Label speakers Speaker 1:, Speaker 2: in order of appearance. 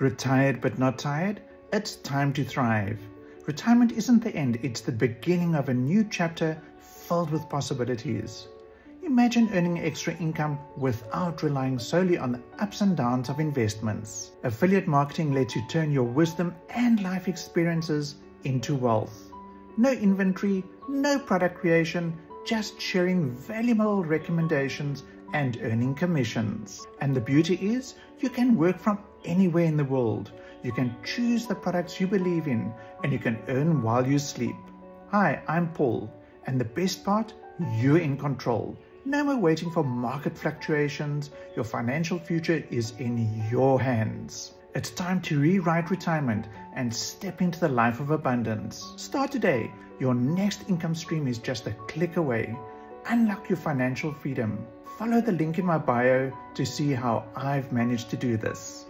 Speaker 1: Retired but not tired? It's time to thrive. Retirement isn't the end, it's the beginning of a new chapter filled with possibilities. Imagine earning extra income without relying solely on the ups and downs of investments. Affiliate marketing lets you turn your wisdom and life experiences into wealth. No inventory, no product creation, just sharing valuable recommendations and earning commissions. And the beauty is, you can work from anywhere in the world. You can choose the products you believe in, and you can earn while you sleep. Hi, I'm Paul, and the best part, you're in control. No more waiting for market fluctuations. Your financial future is in your hands. It's time to rewrite retirement and step into the life of abundance. Start today. Your next income stream is just a click away. Unlock your financial freedom. Follow the link in my bio to see how I've managed to do this.